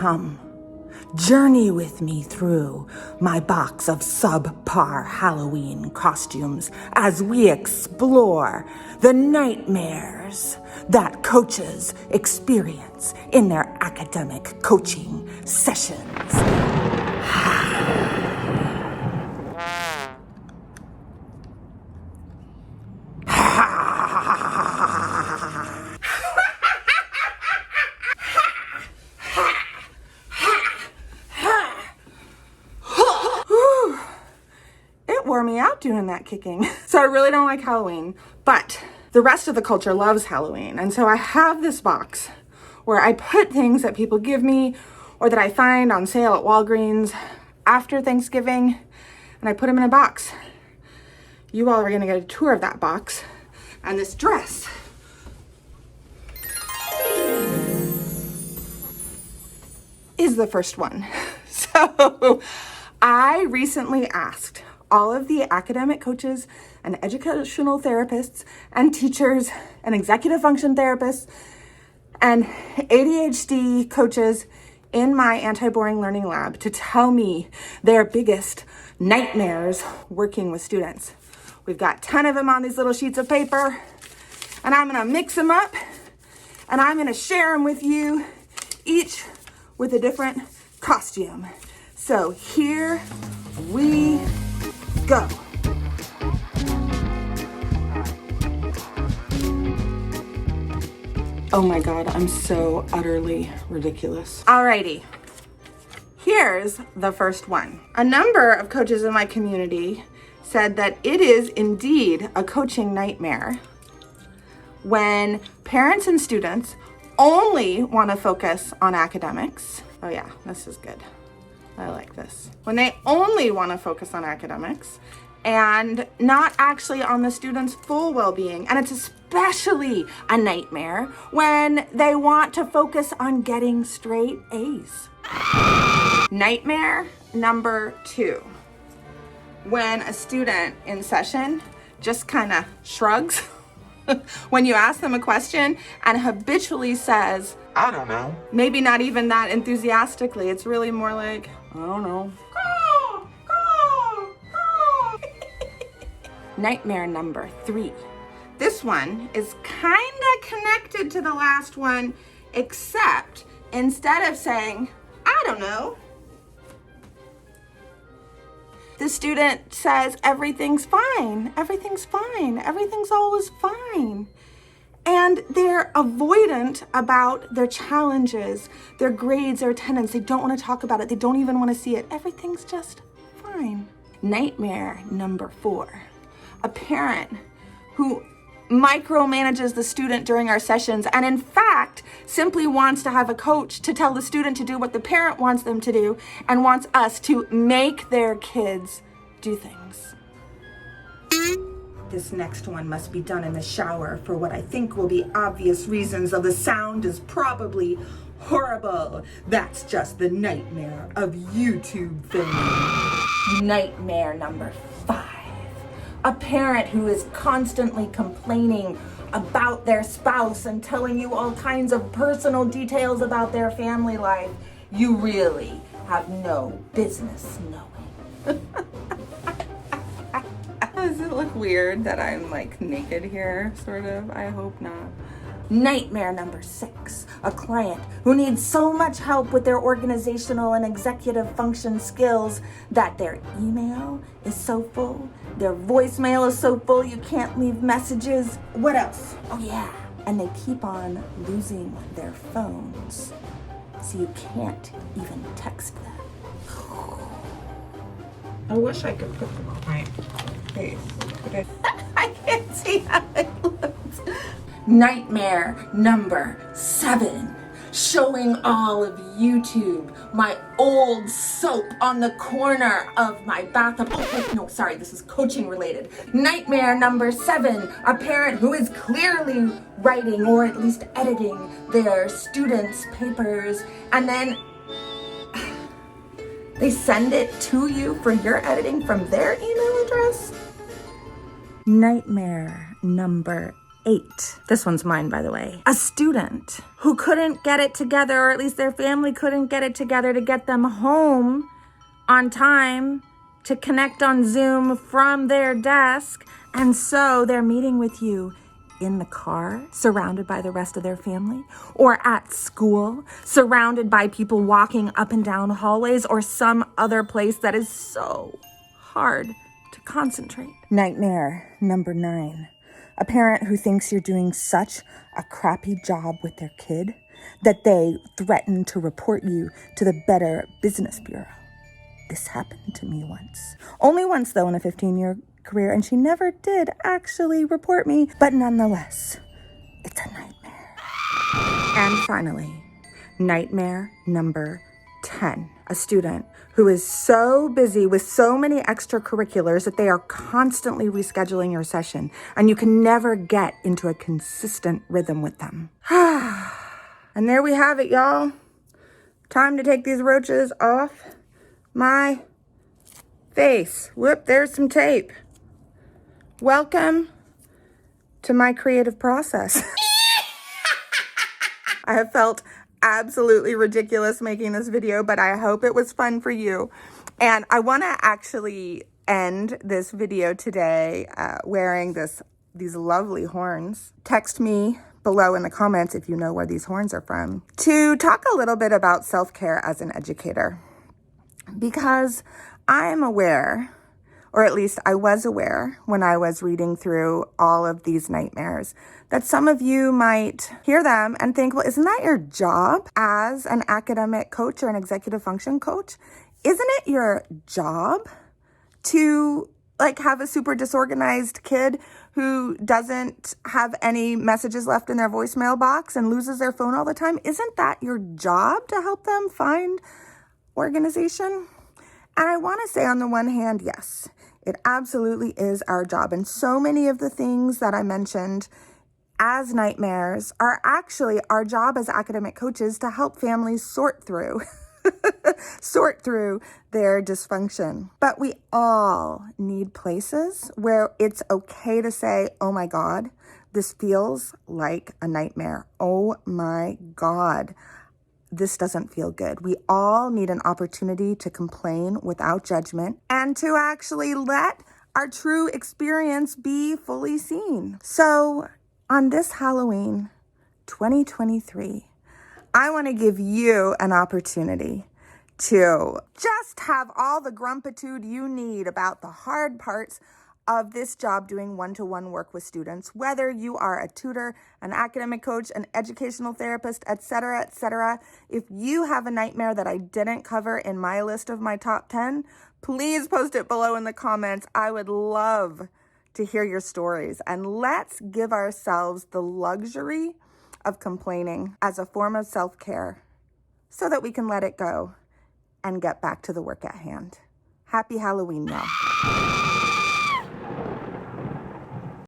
Come, journey with me through my box of subpar Halloween costumes as we explore the nightmares that coaches experience in their academic coaching sessions. Wore me out doing that kicking. So I really don't like Halloween, but the rest of the culture loves Halloween. And so I have this box where I put things that people give me or that I find on sale at Walgreens after Thanksgiving, and I put them in a box. You all are gonna get a tour of that box. And this dress is the first one. So I recently asked all of the academic coaches and educational therapists and teachers and executive function therapists and ADHD coaches in my anti-boring learning lab to tell me their biggest nightmares working with students. We've got 10 of them on these little sheets of paper, and I'm gonna mix them up and I'm gonna share them with you, each with a different costume. So here we go. Oh my God, I'm so utterly ridiculous. Alrighty, here's the first one. A number of coaches in my community said that it is indeed a coaching nightmare when parents and students only want to focus on academics. Oh yeah, this is good. I like this. When they only want to focus on academics and not actually on the student's full well-being. And it's especially a nightmare when they want to focus on getting straight A's. Nightmare number 2. When a student in session just kind of shrugs when you ask them a question and habitually says, I don't know. Maybe not even that enthusiastically. It's really more like, I don't know. Nightmare number 3. This one is kind of connected to the last one, except instead of saying, I don't know, the student says, everything's fine, everything's fine, everything's always fine. And they're avoidant about their challenges, their grades, their attendance. They don't want to talk about it. They don't even want to see it. Everything's just fine. Nightmare number 4. A parent who micromanages the student during our sessions and in fact simply wants to have a coach to tell the student to do what the parent wants them to do and wants us to make their kids do things. This next one must be done in the shower for what I think will be obvious reasons, though the sound is probably horrible. That's just the nightmare of YouTube fame. Nightmare number 5. A parent who is constantly complaining about their spouse and telling you all kinds of personal details about their family life you really have no business knowing. Does it look weird that I'm like naked here, sort of? I hope not. Nightmare number 6, a client who needs so much help with their organizational and executive function skills that their email is so full, their voicemail is so full you can't leave messages. What else? Oh yeah, and they keep on losing their phones, so you can't even text them. I wish I could put them on my face. I can't see how it looks. Nightmare number 7. Showing all of YouTube my old soap on the corner of my bathroom. Oh, wait, no, sorry, this is coaching related. Nightmare number 7. A parent who is clearly writing or at least editing their students' papers and then they send it to you for your editing from their email address. Nightmare number 8. This one's mine, by the way. A student who couldn't get it together, or at least their family couldn't get it together to get them home on time to connect on Zoom from their desk. And so they're meeting with you in the car, surrounded by the rest of their family, or at school, surrounded by people walking up and down hallways, or some other place that is so hard to concentrate. Nightmare number 9. A parent who thinks you're doing such a crappy job with their kid that they threaten to report you to the Better Business Bureau. This happened to me once. Only once, though, in a 15-year career, and she never did actually report me, but nonetheless, it's a nightmare. And finally, nightmare number 10. A student who is so busy with so many extracurriculars that they are constantly rescheduling your session, and you can never get into a consistent rhythm with them. And there we have it, y'all. Time to take these roaches off my face. Whoop, there's some tape. Welcome to my creative process. I have felt absolutely ridiculous making this video, but I hope it was fun for you. And I want to actually end this video today wearing these lovely horns. Text me below in the comments if you know where these horns are from, to talk a little bit about self-care as an educator. Because I am aware, or at least I was aware when I was reading through all of these nightmares, that some of you might hear them and think, well, isn't that your job as an academic coach or an executive function coach? Isn't it your job to have a super disorganized kid who doesn't have any messages left in their voicemail box and loses their phone all the time? Isn't that your job to help them find organization? And I want to say, on the one hand, yes, it absolutely is our job. And so many of the things that I mentioned as nightmares are actually our job as academic coaches to help families sort through their dysfunction. But we all need places where it's okay to say, oh my God, this feels like a nightmare. Oh my God, this doesn't feel good. We all need an opportunity to complain without judgment and to actually let our true experience be fully seen. So on this Halloween 2023, I want to give you an opportunity to just have all the grumpitude you need about the hard parts of this job doing one-to-one work with students, whether you are a tutor, an academic coach, an educational therapist, etc., etc. If you have a nightmare that I didn't cover in my list of my top 10, please post it below in the comments. I would love to hear your stories, and let's give ourselves the luxury of complaining as a form of self-care so that we can let it go and get back to the work at hand. Happy Halloween, y'all.